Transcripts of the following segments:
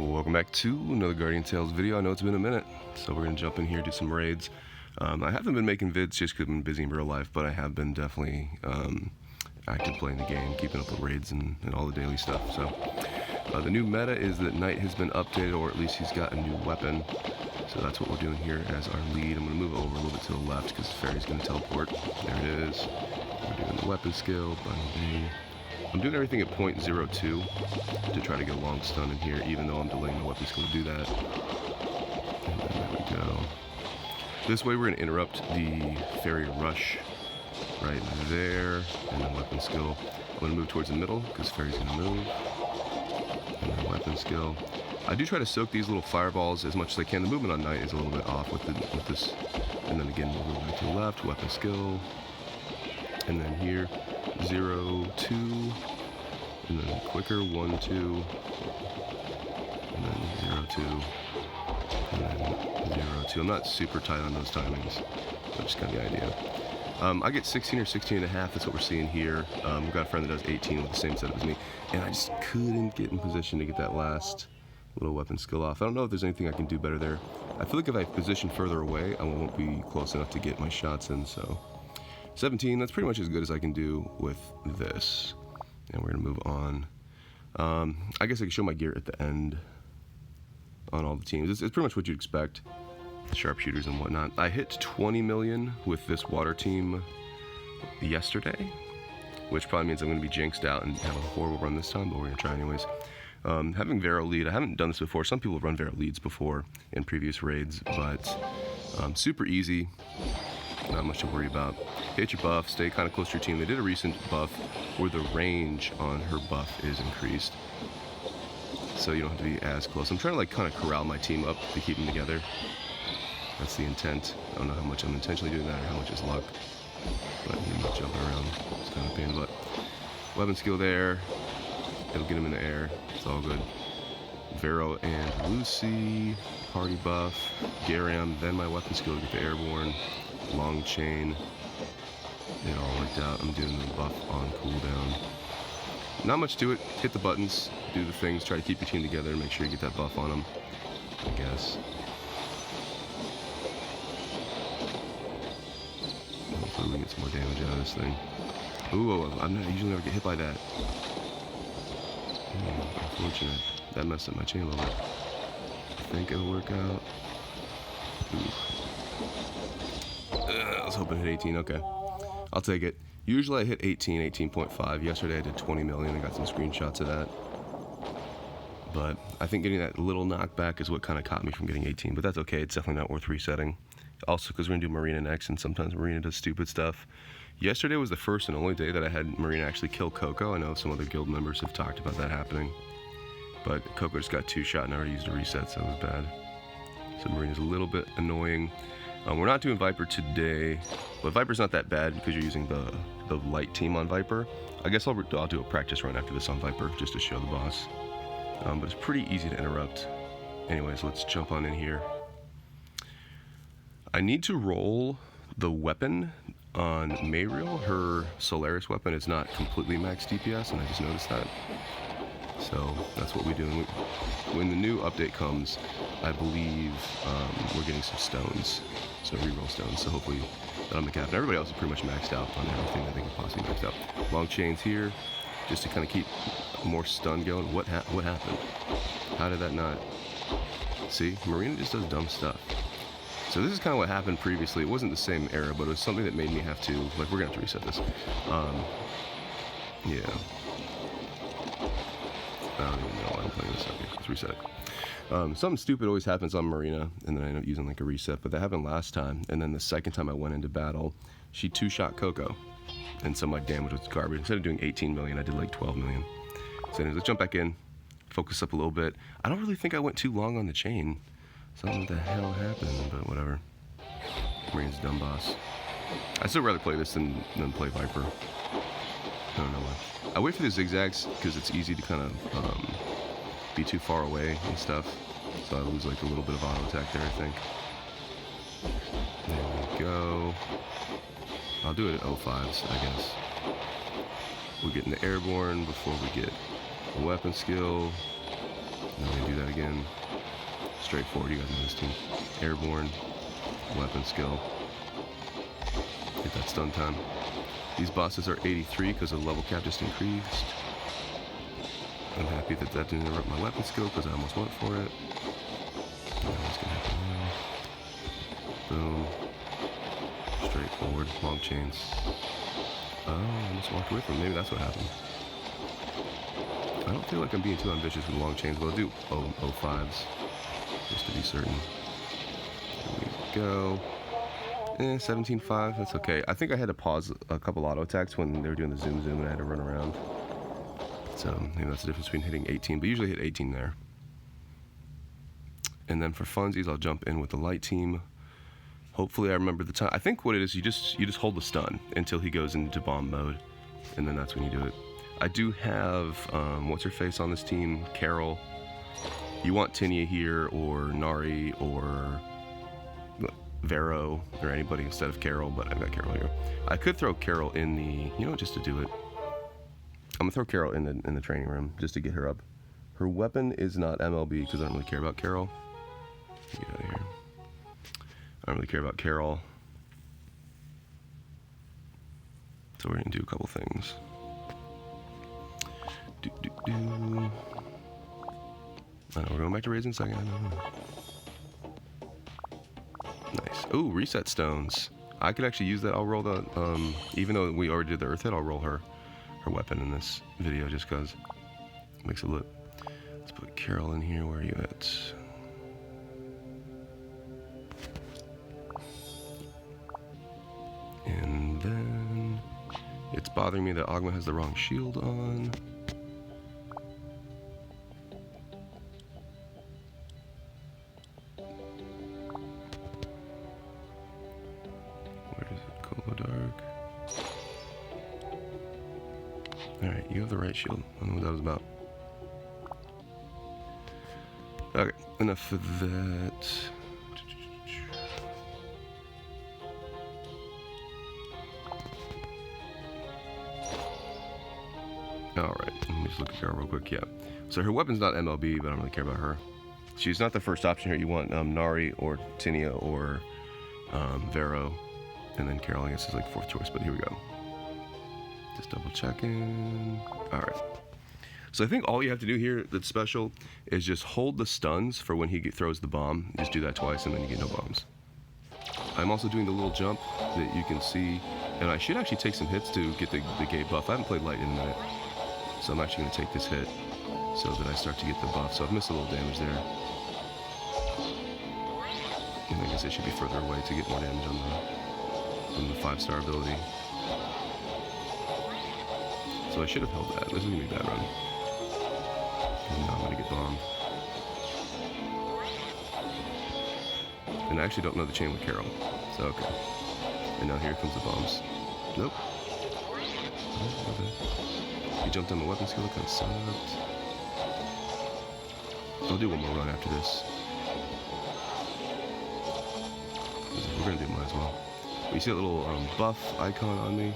Welcome back to another Guardian Tales video. I know it's been a minute, so we're going to jump in here, do some raids. I haven't been making vids just because I've been busy in real life, but I have been definitely active playing the game, keeping up with raids and all the daily stuff. So the new meta is that Knight has been updated, or at least he's got a new weapon. So that's what we're doing here as our lead. I'm going to move over a little bit to the left because the fairy's going to teleport. There it is. We're doing the weapon skill, button B. I'm doing everything at 0.02 to try to get a long stun in here, even though I'm delaying the weapon skill to do that. And then there we go. This way we're going to interrupt the fairy rush right there, and then weapon skill. I'm going to move towards the middle because fairy's going to move. And then weapon skill. I do try to soak these little fireballs as much as I can. The movement on Knight is a little bit off with this. And then again, we'll move to the left, weapon skill. And then here, 0, 2, and then quicker, 1, 2, and then 0, 2, and then 0, 2. I'm not super tight on those timings, but just kind of the idea. I get 16 or 16 and a half, that's what we're seeing here. We've got a friend that does 18 with the same setup as me, and I just couldn't get in position to get that last little weapon skill off. I don't know if there's anything I can do better there. I feel like if I position further away, I won't be close enough to get my shots in, so 17, that's pretty much as good as I can do with this. And we're gonna move on. I guess I can show my gear at the end on all the teams. It's pretty much what you'd expect. Sharpshooters and whatnot. I hit 20 million with this water team yesterday, which probably means I'm gonna be jinxed out and have a horrible run this time, but we're gonna try anyways. Having Vero lead, I haven't done this before. Some people have run Vero leads before in previous raids, but super easy. Not much to worry about. Hit your buff, stay kind of close to your team. They did a recent buff where the range on her buff is increased, so you don't have to be as close. I'm trying to like kind of corral my team up to keep them together. That's the intent. I don't know how much I'm intentionally doing that or how much is luck, but I'm not jumping around. It's kind of a pain in the butt. Weapon skill there. It'll get him in the air. It's all good. Vero and Lucy. Party buff. Garam. Then my weapon skill to get the airborne. Long chain. It all worked out. I'm doing the buff on cooldown. Not much to it. Hit the buttons, do the things, try to keep your team together and make sure you get that buff on them, I guess. Hopefully we get some more damage out of this thing. Ooh, I'm not usually never get hit by that. Unfortunate. That messed up my chain a little bit. I think it'll work out. Oof. I was hoping to hit 18, okay. I'll take it. Usually I hit 18, 18.5. Yesterday I did 20 million. I got some screenshots of that. But I think getting that little knockback is what kind of caught me from getting 18, but that's okay. It's definitely not worth resetting. Also because we're going to do Marina next, and sometimes Marina does stupid stuff. Yesterday was the first and only day that I had Marina actually kill Coco. I know some other guild members have talked about that happening. But Coco just got 2-shot and I already used a reset, so it was bad. So Marina's a little bit annoying. We're not doing Viper today, but Viper's not that bad because you're using the light team on Viper. I guess I'll do a practice run after this on Viper just to show the boss. But it's pretty easy to interrupt. Anyways, let's jump on in here. I need to roll the weapon on Mayriel. Her Solaris weapon is not completely max DPS, and I just noticed that. So that's what we do. When the new update comes, I believe we're getting some stones, so reroll stones. So hopefully that'll make it happen. Everybody else is pretty much maxed out on everything that they can possibly max out. Long chains here, just to kind of keep more stun going. What happened? How did that not? See, Marina just does dumb stuff. So this is kind of what happened previously. It wasn't the same era, but it was something that made me have to, like, we're gonna have to reset this. Yeah. I don't even know why I'm playing this. Okay, let's reset it. Something stupid always happens on Marina, and then I end up using like a reset, but that happened last time, and then the second time I went into battle, she 2-shot Coco, and some like damage was garbage. Instead of doing 18 million, I did like 12 million. So anyways, let's jump back in, focus up a little bit. I don't really think I went too long on the chain. Something the hell happened, but whatever. Marina's dumb boss. I'd still rather play this than play Viper. I don't know why. I wait for the zigzags because it's easy to kind of be too far away and stuff. So I lose like a little bit of auto attack there, I think. There we go. I'll do it at 05s, I guess. We're getting the airborne before we get the weapon skill. I'm going to do that again. Straightforward, you guys know this team. Airborne, weapon skill. Get that stun time. These bosses are 83 because the level cap just increased. I'm happy that that didn't interrupt my weapon skill because I almost went for it. What's gonna happen now? Boom. Straightforward, long chains. Oh, I almost walked away from it. Maybe that's what happened. I don't feel like I'm being too ambitious with long chains, but I'll do 05s just to be certain. There we go. 17.5, that's okay. I think I had to pause a couple auto attacks when they were doing the zoom and I had to run around. So maybe that's the difference between hitting 18, but usually hit 18 there. And then for funsies, I'll jump in with the light team. Hopefully I remember the time. I think what it is, you just hold the stun until he goes into bomb mode, and then that's when you do it. I do have, what's her face on this team? Carol. You want Tinia here, or Nari, or Vero, or anybody instead of Carol, but I've got Carol here. I could throw Carol in the, you know, just to do it. I'm gonna throw Carol in the training room just to get her up. Her weapon is not MLB because I don't really care about Carol. Get out of here. I don't really care about Carol. So we're gonna do a couple things. I know we're going back to Raids in a second. Nice. Ooh, reset stones. I could actually use that. I'll roll the, even though we already did the earth hit, I'll roll her weapon in this video just because it makes it look. Let's put Carol in here. Where are you at? And then it's bothering me that Ogma has the wrong shield on. Where is it? Colo Dark. Alright, you have the right shield. I don't know what that was about. Okay, enough of that. Alright, let me just look at Carol real quick. Yeah. So her weapon's not MLB, but I don't really care about her. She's not the first option here. You want Nari or Tinia or Vero. And then Carol, I guess, is like fourth choice, but here we go. Just double checking. Alright. So I think all you have to do here that's special is just hold the stuns for when he throws the bomb. Just do that twice and then you get no bombs. I'm also doing the little jump that you can see. And I should actually take some hits to get the Gabe buff. I haven't played light in a minute. So I'm actually going to take this hit so that I start to get the buff. So I've missed a little damage there. And I guess I should be further away to get more damage on the 5-star ability. So I should have held that. This is going to be a bad run. And now I'm going to get bombed. And I actually don't know the chain with Carol. So okay. And now here comes the bombs. Nope. Oh, okay. He jumped on my weapon skill, that kind of sucked. I'll do one more run after this. We're gonna do mine as well. But you see that little buff icon on me?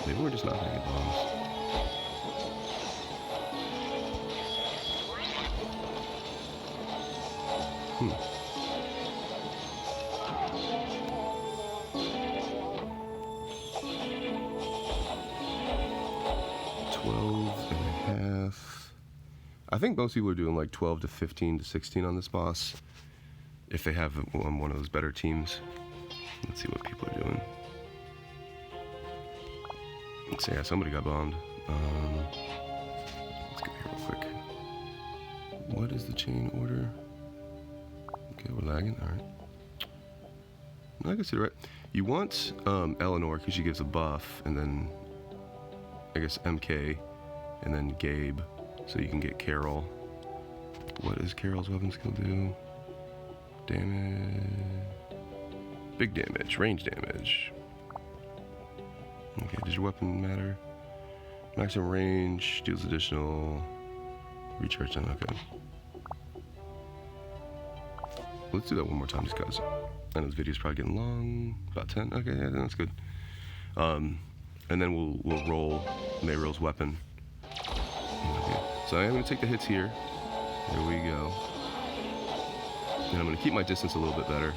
Maybe we're just not gonna get bombs. Hmm. I think most people are doing like 12 to 15 to 16 on this boss if they have one of those better teams. Let's see what people are doing. Let's see, yeah, somebody got bombed. Let's go here real quick. What is the chain order? Okay, we're lagging, alright. I can see it right. You want Eleanor because she gives a buff, and then I guess MK, and then Gabe. So you can get Carol. What does Carol's weapon skill do? Damage. Big damage. Range damage. Okay, does your weapon matter? Maximum range. Deals additional. Recharge time. Okay. Let's do that one more time just because I know this video's probably getting long. About 10. Okay, yeah, that's good. And then we'll roll Mayro's weapon. Okay. So I am going to take the hits here. There we go. And I'm going to keep my distance a little bit better.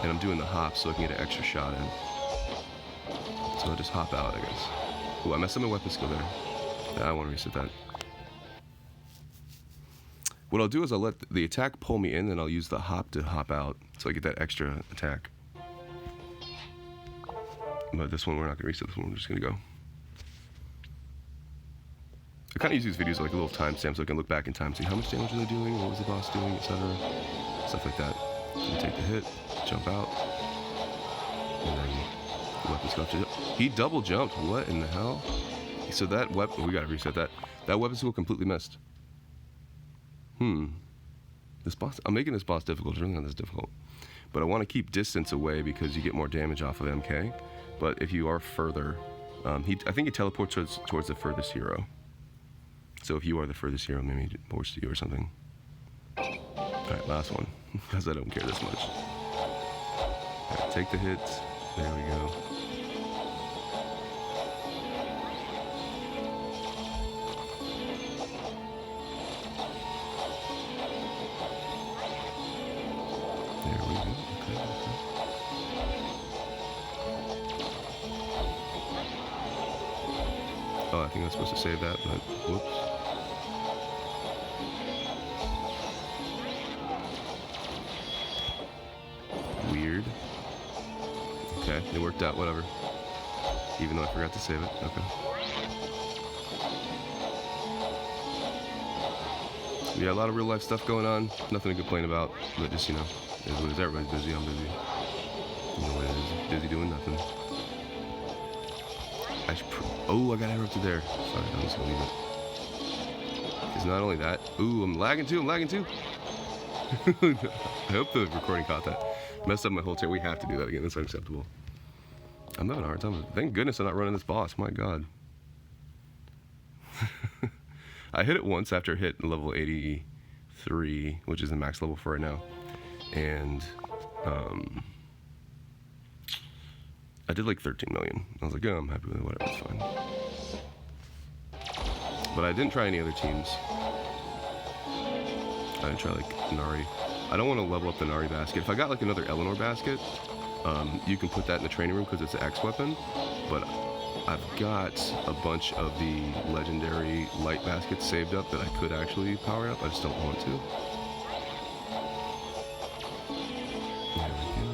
And I'm doing the hop so I can get an extra shot in. So I'll just hop out, I guess. Ooh, I messed up my weapon skill there. I want to reset that. What I'll do is I'll let the attack pull me in, and I'll use the hop to hop out so I get that extra attack. But this one, we're not going to reset this one. We're just going to go. I kind of use these videos like a little timestamp so I can look back in time, see how much damage are they doing, what was the boss doing, etc. Stuff like that. You take the hit, jump out, and then the weapon skill. He double jumped. What in the hell? So that weapon, we gotta reset that. That weapon skill completely missed. This boss, I'm making this boss difficult. It's really not this difficult. But I want to keep distance away because you get more damage off of MK. But if you are further, I think he teleports towards the furthest hero. So if you are the furthest hero, maybe he ports to you or something. Alright, last one, because I don't care this much. Alright, take the hits. There we go. There we go. Okay. Oh, I think I was supposed to save that, but whoops. Weird. Okay, it worked out, whatever. Even though I forgot to save it. Okay. Yeah, a lot of real life stuff going on. Nothing to complain about, but just, you know, is what it is. Everybody's busy, I'm busy. You know what it is. Busy doing nothing. Oh, I got interrupted there. Sorry, I'm just gonna leave it. It's not only that. Ooh, I'm lagging too. I hope the recording caught that. Messed up my whole chair. We have to do that again. That's unacceptable. I'm having a hard time. Thank goodness I'm not running this boss. My God. I hit it once after it hit level 83, which is the max level for right now. And I did like 13 million. I was like, oh, I'm happy with it. Whatever, it's fine. But I didn't try any other teams. I didn't try like Nari. I don't want to level up the Nari basket. If I got like another Eleanor basket, you can put that in the training room because it's an X weapon. But I've got a bunch of the legendary light baskets saved up that I could actually power up. I just don't want to. There we go.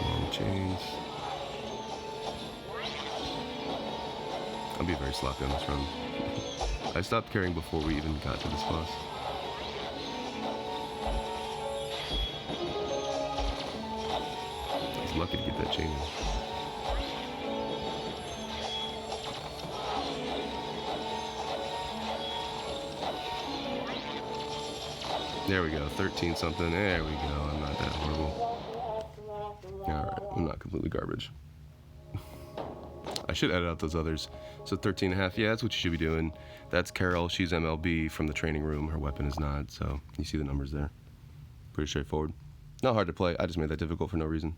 Long chains. I'll be very sloppy on this run. I stopped caring before we even got to this boss. I was lucky to get that chain in. There we go, 13 something. There we go. I'm not that horrible. Alright, I'm not completely garbage. I should edit out those others. So 13.5, yeah, that's what you should be doing. That's Carol, she's MLB from the training room. Her weapon is not, so you see the numbers there. Pretty straightforward. Not hard to play, I just made that difficult for no reason.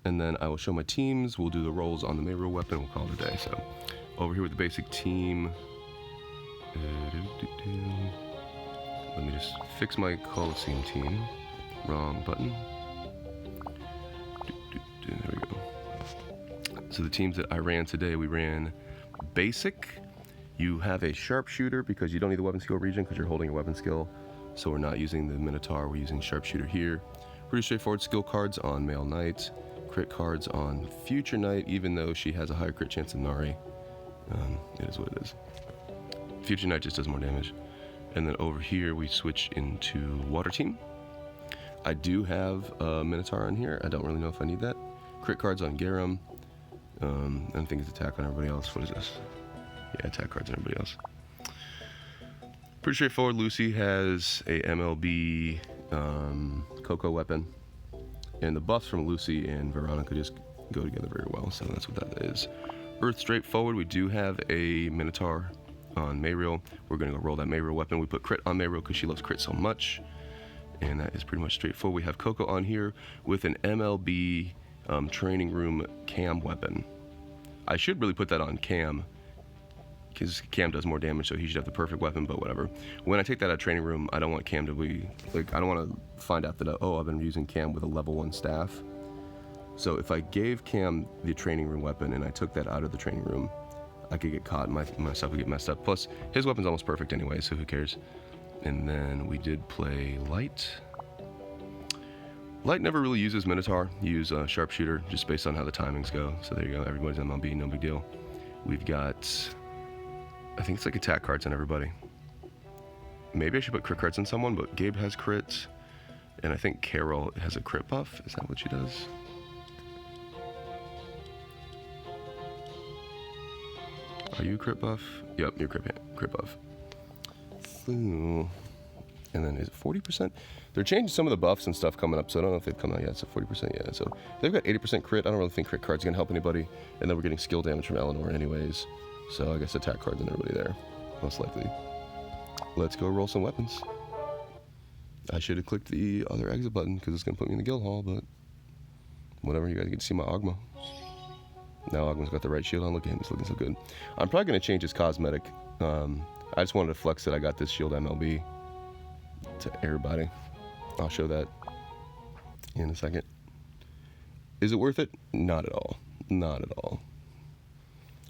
And then I will show my teams, we'll do the rolls on the Mayro weapon, we'll call it a day. So, over here with the basic team. Let me just fix my Coliseum team. Wrong button. There we go. So the teams that I ran today, we ran basic. You have a sharpshooter because you don't need the weapon skill region because you're holding your weapon skill. So we're not using the Minotaur, we're using sharpshooter here. Pretty straightforward skill cards on Male Knight, crit cards on Future Knight, even though she has a higher crit chance than Nari. It is what it is. Future Knight just does more damage. And then over here we switch into Water Team. I do have a Minotaur on here. I don't really know if I need that. Crit cards on Garum. I think it's attack on everybody else. What is this? Yeah, attack cards on everybody else. Pretty straightforward. Lucy has a MLB Coco weapon. And the buffs from Lucy and Veronica just go together very well. So that's what that is. Earth straightforward. We do have a Minotaur on Mayriel. We're going to go roll that Mayriel weapon. We put crit on Mayriel because she loves crit so much. And that is pretty much straightforward. We have Coco on here with an MLB training room Cam weapon. I should really put that on Cam, because Cam does more damage, so he should have the perfect weapon, but whatever. When I take that out of training room, I don't want Cam to be, like, I don't want to find out that, oh, I've been using Cam with a level 1 staff. So if I gave Cam the training room weapon and I took that out of the training room, I could get caught and my stuff would get messed up. Plus, his weapon's almost perfect anyway, so who cares? And then we did play Light. Light never really uses Minotaur. You use Sharpshooter, just based on how the timings go. So there you go, everybody's MLB, no big deal. We've got, I think it's like attack cards on everybody. Maybe I should put crit cards on someone, but Gabe has crits. And I think Carol has a crit buff. Is that what she does? Are you crit buff? Yep, you're crit buff. And then is it 40%? They're changing some of the buffs and stuff coming up, so I don't know if they've come out yet. So 40%, yeah. So they've got 80% crit. I don't really think crit cards are gonna help anybody. And then we're getting skill damage from Eleanor anyways. So I guess attack cards and everybody there, most likely. Let's go roll some weapons. I should have clicked the other exit button because it's gonna put me in the guild hall, but whatever. You guys get to see my Ogma. Now Ogma's got the right shield on. Look at him, he's looking so good. I'm probably gonna change his cosmetic. I just wanted to flex that I got this shield MLB to everybody. I'll show that in a second. Is it worth it? Not at all. Not at all.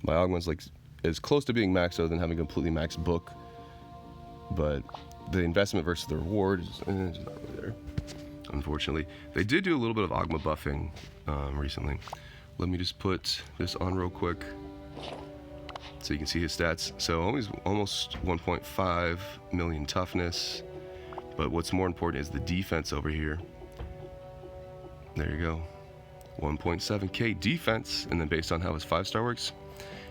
My Ogma's like as close to being maxed out than having a completely maxed book, but the investment versus the reward is just not really there, unfortunately. They did do a little bit of Ogma buffing recently. Let me just put this on real quick so you can see his stats. So almost 1.5 million toughness, but what's more important is the defense over here. There you go, 1.7k defense, and then based on how his 5-star works,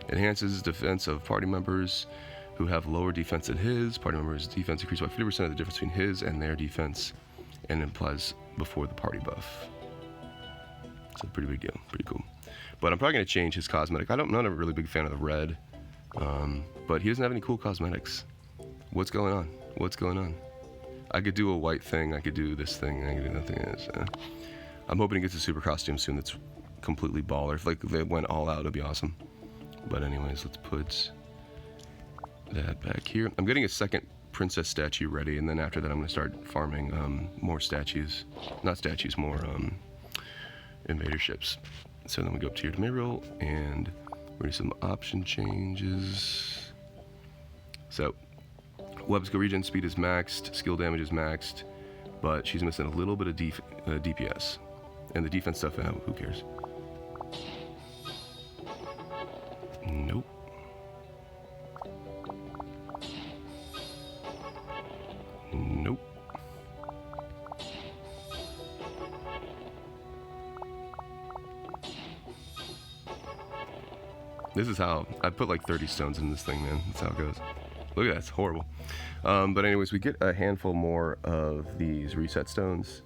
enhances defense of party members who have lower defense than his. Party members' defense increased by 50% of the difference between his and their defense, and implies before the party buff. So pretty big deal, pretty cool. But I'm probably gonna change his cosmetic. I'm not a really big fan of the red, but he doesn't have any cool cosmetics. What's going on? What's going on? I could do a white thing, I could do this thing, I could do nothing else. I'm hoping he gets a super costume soon that's completely baller. If like they went all out, it'd be awesome. But anyways, let's put that back here. I'm getting a second princess statue ready, and then after that I'm gonna start farming more statues. Not statues, more invader ships. So then we go up to here to Mariel, and we're doing some option changes. So Web's regen speed is maxed, skill damage is maxed, but she's missing a little bit of DPS. And the defense stuff, who cares? Nope. Nope. This is how I put like 30 stones in this thing, man. That's how it goes. Look at that, it's horrible. But anyways, we get a handful more of these reset stones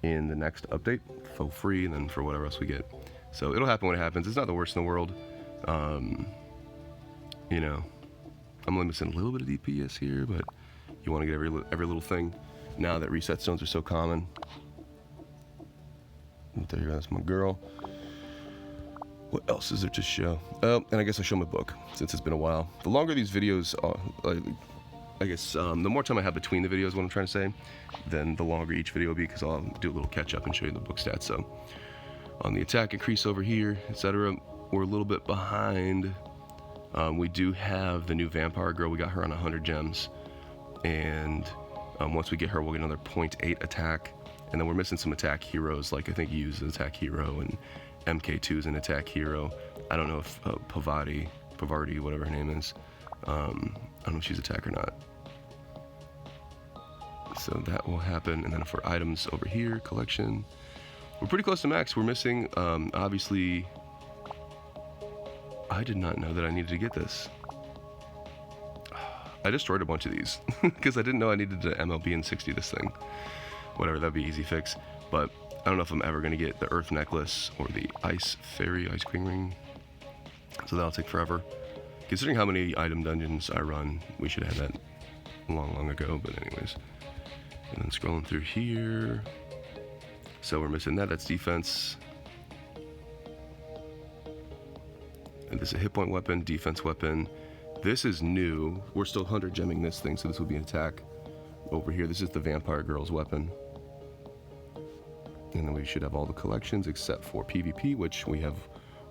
in the next update for free, and then for whatever else we get. So it'll happen when it happens. It's not the worst in the world. You know, I'm only missing a little bit of DPS here, but you want to get every little thing now that reset stones are so common. There you go, that's my girl. What else is there to show? Oh, and I guess I'll show my book, since it's been a while. The longer these videos are, I guess the more time I have between the videos, what I'm trying to say, then the longer each video will be, because I'll do a little catch up and show you the book stats. So on the attack increase over here, etc., we're a little bit behind. We do have the new vampire girl. We got her on 100 gems, and once we get her, we'll get another 0.8 attack, and then we're missing some attack heroes, like I think you use an attack hero, and MK2 is an attack hero. I don't know if Pavardi, whatever her name is, I don't know if she's attack or not. So that will happen. And then for items over here, collection, we're pretty close to max. We're missing, obviously, I did not know that I needed to get this. I destroyed a bunch of these because I didn't know I needed to MLB and 60 this thing. Whatever, that'd be easy fix. But I don't know if I'm ever gonna get the Earth Necklace or the Ice Fairy Ice Queen Ring. So that'll take forever. Considering how many item dungeons I run, we should have had that long ago, but anyways. And then scrolling through here. So we're missing that. That's defense. And this is a hit point weapon, defense weapon. This is new. We're still 100 gemming this thing, so this will be an attack. Over here, this is the Vampire Girl's weapon. And then we should have all the collections except for PvP, which we have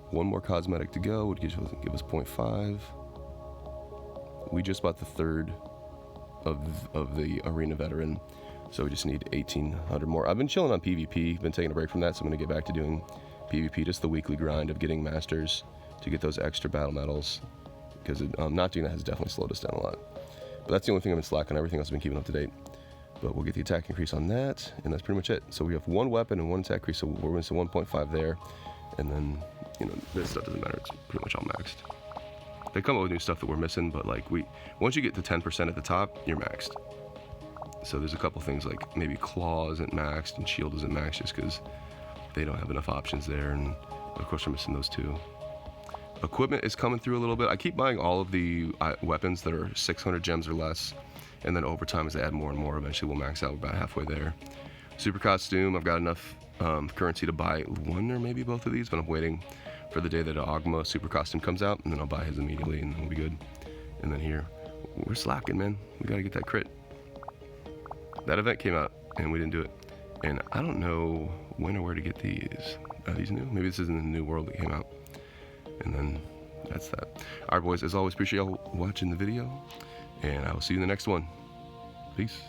one more cosmetic to go, which give us 0.5. We just bought the third of the Arena Veteran, so we just need 1,800 more. I've been chilling on PvP, been taking a break from that, so I'm going to get back to doing PvP, just the weekly grind of getting masters to get those extra battle medals, because not doing that has definitely slowed us down a lot. But that's the only thing I've been slacking on. Everything else I've been keeping up to date. But we'll get the attack increase on that, and that's pretty much it. So we have one weapon and one attack increase, so we're missing 1.5 there. And then, you know, this stuff doesn't matter. It's pretty much all maxed. They come up with new stuff that we're missing, but like once you get to 10% at the top, you're maxed. So there's a couple things like maybe Claw isn't maxed and Shield isn't maxed just because they don't have enough options there, and of course we're missing those two. Equipment is coming through a little bit. I keep buying all of the weapons that are 600 gems or less, and then over time as they add more and more, eventually we'll max out. We're about halfway there. Super costume, I've got enough currency to buy one or maybe both of these, but I'm waiting for the day that Ogma super costume comes out, and then I'll buy his immediately, and then we'll be good. And then here, we're slacking, man. We gotta get that crit. That event came out, and we didn't do it. And I don't know when or where to get these. Are these new? Maybe this isn't the new world that came out. And then that's that. All right, boys, as always, appreciate y'all watching the video, and I will see you in the next one. Peace.